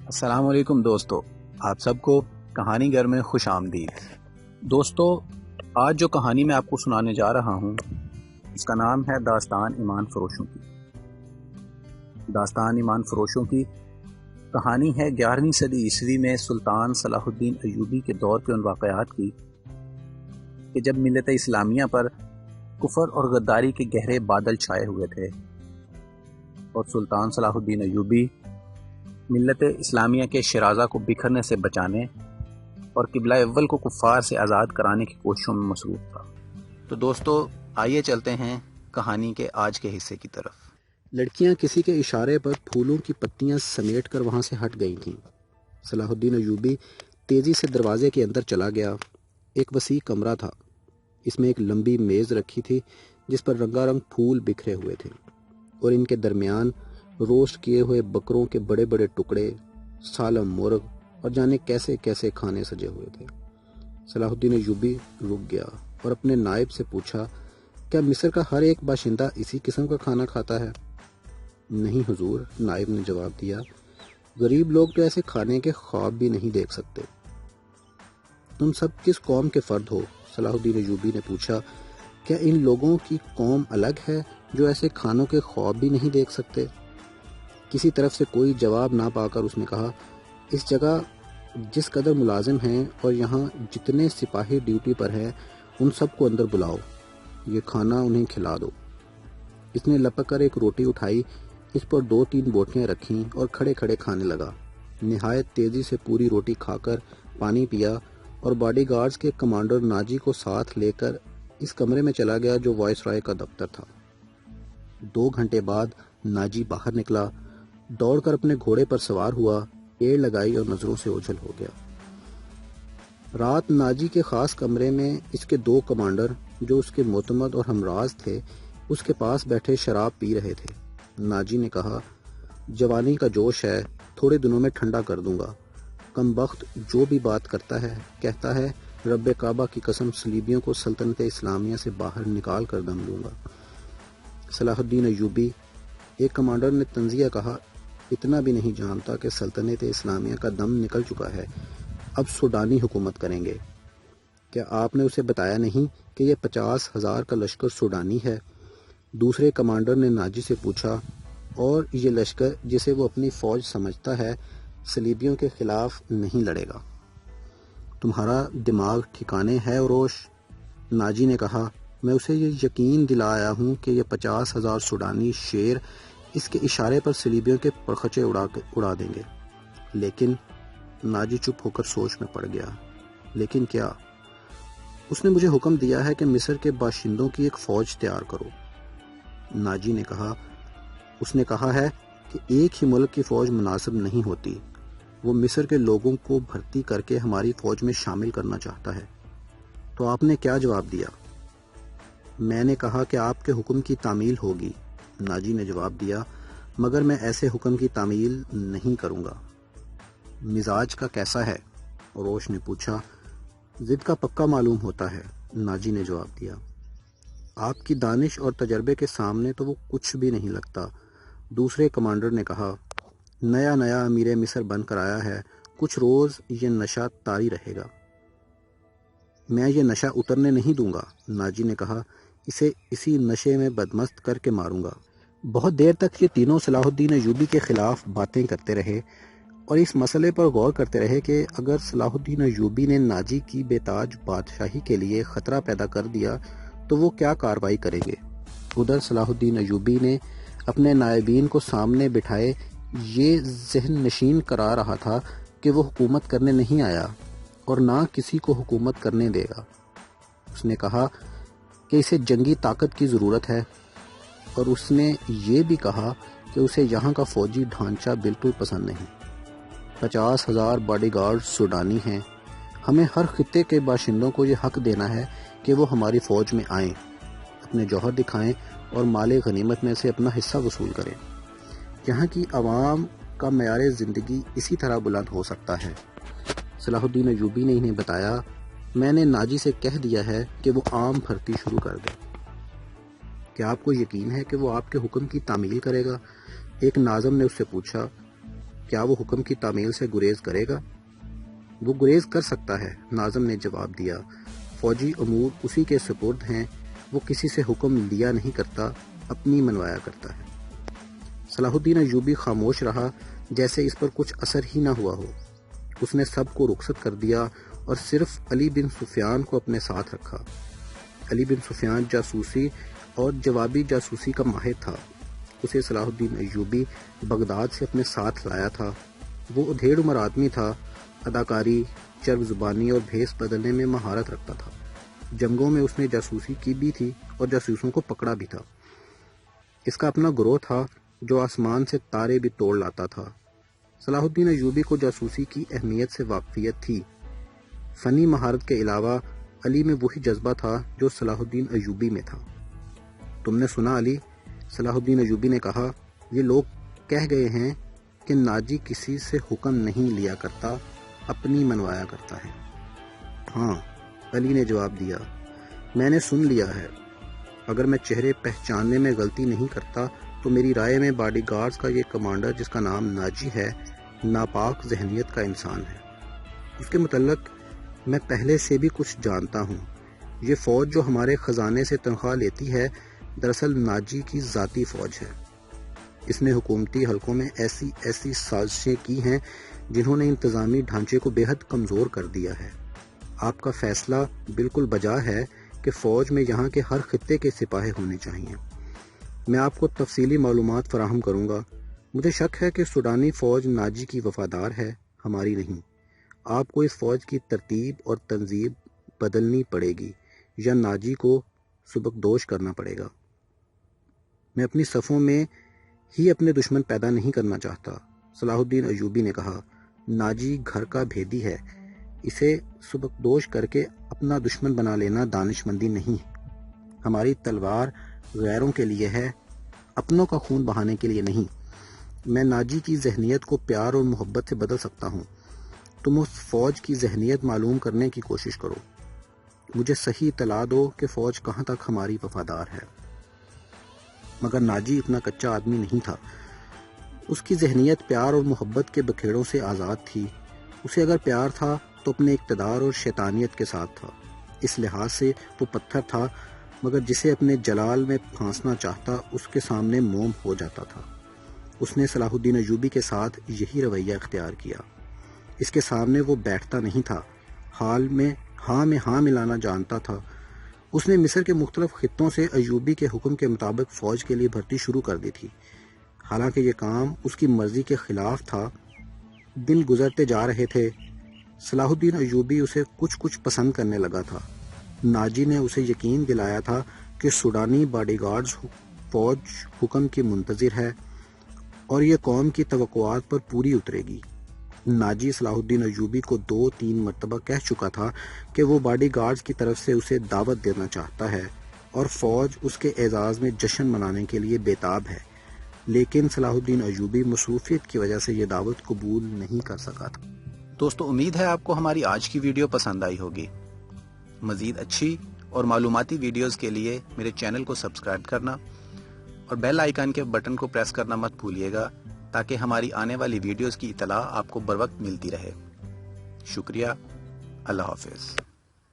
السلام علیکم دوستو، آپ سب کو کہانی گھر میں خوش آمدید۔ دوستو، آج جو کہانی میں آپ کو سنانے جا رہا ہوں اس کا نام ہے داستان ایمان فروشوں کی۔ داستان ایمان فروشوں کی کہانی ہے 11ویں صدی عیسوی میں سلطان صلاح الدین ایوبی کے دور کے ان واقعات کی کہ جب ملت اسلامیہ پر کفر اور غداری کے گہرے بادل چھائے ہوئے تھے اور سلطان صلاح الدین ایوبی ملت اسلامیہ کے شرازہ کو بکھرنے سے بچانے اور قبلہ اول کو کفار سے آزاد کرانے کی کوششوں میں مصروف تھا۔ تو دوستو، آئیے چلتے ہیں کہانی کے آج کے حصے کی طرف۔ لڑکیاں کسی کے اشارے پر پھولوں کی پتیاں سمیٹ کر وہاں سے ہٹ گئی تھیں۔ صلاح الدین ایوبی تیزی سے دروازے کے اندر چلا گیا۔ ایک وسیع کمرہ تھا۔ اس میں ایک لمبی میز رکھی تھی جس پر رنگا رنگ پھول بکھرے ہوئے تھے اور ان کے درمیان روسٹ کیے ہوئے بکروں کے بڑے بڑے ٹکڑے، سالم مرغ اور جانے کیسے کیسے کھانے سجے ہوئے تھے۔ صلاح الدین ایوبی رک گیا اور اپنے نائب سے پوچھا، کیا مصر کا ہر ایک باشندہ اسی قسم کا کھانا کھاتا ہے؟ نہیں حضور، نائب نے جواب دیا، غریب لوگ تو ایسے کھانے کے خواب بھی نہیں دیکھ سکتے۔ تم سب کس قوم کے فرد ہو؟ صلاح الدین ایوبی نے پوچھا۔ کیا ان لوگوں کی قوم الگ ہے جو ایسے کھانوں کے خواب بھی نہیں دیکھ سکتے؟ کسی طرف سے کوئی جواب نہ پا کر اس نے کہا، اس جگہ جس قدر ملازم ہیں اور یہاں جتنے سپاہی ڈیوٹی پر ہیں ان سب کو اندر بلاؤ، یہ کھانا انہیں کھلا دو۔ اس نے لپک کر ایک روٹی اٹھائی، اس پر 2-3 بوٹیاں رکھیں اور کھڑے کھڑے کھانے لگا۔ نہایت تیزی سے پوری روٹی کھا کر پانی پیا اور باڈی گارڈز کے کمانڈر ناجی کو ساتھ لے کر اس کمرے میں چلا گیا جو وائس رائے کا دفتر تھا۔ 2 گھنٹے بعد ناجی باہر نکلا، دوڑ کر اپنے گھوڑے پر سوار ہوا، ایڑ لگائی اور نظروں سے اوجھل ہو گیا۔ رات ناجی کے خاص کمرے میں اس کے 2 کمانڈر جو اس کے معتمد اور ہمراز تھے اس کے پاس بیٹھے شراب پی رہے تھے۔ ناجی نے کہا، جوانی کا جوش ہے، تھوڑے دنوں میں ٹھنڈا کر دوں گا۔ کم بخت جو بھی بات کرتا ہے کہتا ہے رب کعبہ کی قسم صلیبیوں کو سلطنت اسلامیہ سے باہر نکال کر دم لوں گا۔ صلاح الدین ایوبی، ایک کمانڈر نے تنزیہ کہا، اتنا بھی نہیں جانتا کہ سلطنت اسلامیہ کا دم نکل چکا ہے، اب سوڈانی حکومت کریں گے۔ کیا آپ نے اسے بتایا نہیں کہ یہ 50,000 کا لشکر سوڈانی ہے؟ دوسرے کمانڈر نے ناجی سے پوچھا، اور یہ لشکر جسے وہ اپنی فوج سمجھتا ہے صلیبیوں کے خلاف نہیں لڑے گا؟ تمہارا دماغ ٹھکانے ہے اوروش؟ ناجی نے کہا، میں اسے یہ یقین دلایا ہوں کہ یہ 50,000 سوڈانی شیر اس کے اشارے پر صلیبیوں کے پرخچے اڑا دیں گے۔ لیکن ناجی چپ ہو کر سوچ میں پڑ گیا۔ لیکن کیا؟ اس نے مجھے حکم دیا ہے کہ مصر کے باشندوں کی ایک فوج تیار کرو۔ ناجی نے کہا، اس نے کہا ہے کہ ایک ہی ملک کی فوج مناسب نہیں ہوتی، وہ مصر کے لوگوں کو بھرتی کر کے ہماری فوج میں شامل کرنا چاہتا ہے۔ تو آپ نے کیا جواب دیا؟ میں نے کہا کہ آپ کے حکم کی تعمیل ہوگی۔ ناجی نے جواب دیا، مگر میں ایسے حکم کی تعمیل نہیں کروں گا۔ مزاج کا کیسا ہے؟ روش نے پوچھا۔ ضد کا پکا معلوم ہوتا ہے، ناجی نے جواب دیا۔ آپ کی دانش اور تجربے کے سامنے تو وہ کچھ بھی نہیں لگتا، دوسرے کمانڈر نے کہا۔ نیا امیر مصر بن کر آیا ہے، کچھ روز یہ نشہ طاری رہے گا۔ میں یہ نشہ اترنے نہیں دوں گا، ناجی نے کہا، اسے اسی نشے میں بدمست کر کے ماروں گا۔ بہت دیر تک یہ تینوں صلاح الدین ایوبی کے خلاف باتیں کرتے رہے اور اس مسئلے پر غور کرتے رہے کہ اگر صلاح الدین ایوبی نے ناجی کی بے تاج بادشاہی کے لیے خطرہ پیدا کر دیا تو وہ کیا کارروائی کریں گے۔ ادھر صلاح الدین ایوبی نے اپنے نائبین کو سامنے بٹھائے یہ ذہن نشین کرا رہا تھا کہ وہ حکومت کرنے نہیں آیا اور نہ کسی کو حکومت کرنے دے گا۔ اس نے کہا کہ اسے جنگی طاقت کی ضرورت ہے، اور اس نے یہ بھی کہا کہ اسے یہاں کا فوجی ڈھانچہ بالکل پسند نہیں۔ 50,000 باڈی گارڈ سوڈانی ہیں، ہمیں ہر خطے کے باشندوں کو یہ حق دینا ہے کہ وہ ہماری فوج میں آئیں، اپنے جوہر دکھائیں اور مال غنیمت میں سے اپنا حصہ وصول کریں۔ یہاں کی عوام کا معیار زندگی اسی طرح بلند ہو سکتا ہے۔ صلاح الدین ایوبی نے انہیں بتایا، میں نے ناجی سے کہہ دیا ہے کہ وہ عام بھرتی شروع کر دے۔ کیا آپ کو یقین ہے کہ وہ آپ کے حکم کی تعمیل کرے گا؟ ایک ناظم نے اس سے پوچھا۔ کیا وہ حکم کی تعمیل سے گریز کرے گا؟ وہ گریز کر سکتا ہے، ناظم نے جواب دیا۔ فوجی امور اسی کے سپرد ہیں، وہ کسی سے حکم لیا نہیں کرتا، اپنی منوایا کرتا ہے۔ صلاح الدین ایوبی خاموش رہا، جیسے اس پر کچھ اثر ہی نہ ہوا ہو۔ اس نے سب کو رخصت کر دیا اور صرف علی بن سفیان کو اپنے ساتھ رکھا۔ علی بن سفیان جاسوسی اور جوابی جاسوسی کا ماہر تھا۔ اسے صلاح الدین ایوبی بغداد سے اپنے ساتھ لایا تھا۔ وہ ادھیڑ عمر آدمی تھا، اداکاری، چرب زبانی اور بھیس بدلنے میں مہارت رکھتا تھا۔ جنگوں میں اس نے جاسوسی کی بھی تھی اور جاسوسوں کو پکڑا بھی تھا۔ اس کا اپنا گروہ تھا جو آسمان سے تارے بھی توڑ لاتا تھا۔ صلاح الدین ایوبی کو جاسوسی کی اہمیت سے واقفیت تھی۔ فنی مہارت کے علاوہ علی میں وہی جذبہ تھا جو صلاح الدین ایوبی میں تھا۔ تم نے سنا علی، صلاح الدین ایوبی نے کہا، یہ لوگ کہہ گئے ہیں کہ ناجی کسی سے حکم نہیں لیا کرتا، اپنی منوایا کرتا ہے۔ ہاں، علی نے جواب دیا، میں نے سن لیا ہے۔ اگر میں چہرے پہچاننے میں غلطی نہیں کرتا تو میری رائے میں باڈی گارڈز کا یہ کمانڈر جس کا نام ناجی ہے، ناپاک ذہنیت کا انسان ہے۔ اس کے متعلق میں پہلے سے بھی کچھ جانتا ہوں۔ یہ فوج جو ہمارے خزانے سے تنخواہ لیتی ہے، دراصل ناجی کی ذاتی فوج ہے۔ اس نے حکومتی حلقوں میں ایسی سازشیں کی ہیں جنہوں نے انتظامی ڈھانچے کو بے حد کمزور کر دیا ہے۔ آپ کا فیصلہ بالکل بجا ہے کہ فوج میں یہاں کے ہر خطے کے سپاہی ہونے چاہیے۔ میں آپ کو تفصیلی معلومات فراہم کروں گا۔ مجھے شک ہے کہ سوڈانی فوج ناجی کی وفادار ہے، ہماری نہیں۔ آپ کو اس فوج کی ترتیب اور تنظیم بدلنی پڑے گی یا ناجی کو سبکدوش کرنا پڑے گا۔ میں اپنی صفوں میں ہی اپنے دشمن پیدا نہیں کرنا چاہتا، صلاح الدین ایوبی نے کہا۔ ناجی گھر کا بھیدی ہے، اسے سبکدوش کر کے اپنا دشمن بنا لینا دانش مندی نہیں ہے۔ ہماری تلوار غیروں کے لیے ہے، اپنوں کا خون بہانے کے لیے نہیں۔ میں ناجی کی ذہنیت کو پیار اور محبت سے بدل سکتا ہوں۔ تم اس فوج کی ذہنیت معلوم کرنے کی کوشش کرو، مجھے صحیح اطلاع دو کہ فوج کہاں تک ہماری وفادار ہے۔ مگر ناجی اتنا کچا آدمی نہیں تھا۔ اس کی ذہنیت پیار اور محبت کے بکھیڑوں سے آزاد تھی۔ اسے اگر پیار تھا تو اپنے اقتدار اور شیطانیت کے ساتھ تھا۔ اس لحاظ سے وہ پتھر تھا، مگر جسے اپنے جلال میں پھانسنا چاہتا اس کے سامنے موم ہو جاتا تھا۔ اس نے صلاح الدین ایوبی کے ساتھ یہی رویہ اختیار کیا۔ اس کے سامنے وہ بیٹھتا نہیں تھا، حال میں ہاں ملانا جانتا تھا۔ اس نے مصر کے مختلف خطوں سے ایوبی کے حکم کے مطابق فوج کے لیے بھرتی شروع کر دی تھی، حالانکہ یہ کام اس کی مرضی کے خلاف تھا۔ دن گزرتے جا رہے تھے، صلاح الدین ایوبی اسے کچھ پسند کرنے لگا تھا۔ ناجی نے اسے یقین دلایا تھا کہ سوڈانی باڈی گارڈز فوج حکم کی منتظر ہے اور یہ قوم کی توقعات پر پوری اترے گی۔ ناجی صلاح الدین ایوبی کو 2-3 مرتبہ کہہ چکا تھا کہ وہ باڈی گارڈز کی طرف سے اسے دعوت دینا چاہتا ہے اور فوج اس کے اعزاز میں جشن منانے کے لیے بیتاب ہے، لیکن صلاح الدین ایوبی مصروفیت کی وجہ سے یہ دعوت قبول نہیں کر سکا تھا۔ دوستو، امید ہے آپ کو ہماری آج کی ویڈیو پسند آئی ہوگی۔ مزید اچھی اور معلوماتی ویڈیوز کے لیے میرے چینل کو سبسکرائب کرنا اور بیل آئیکن کے بٹن کو پریس کرنا مت بھولیے گا تاکہ ہماری آنے والی ویڈیوز کی اطلاع آپ کو بروقت ملتی رہے۔ شکریہ، اللہ حافظ۔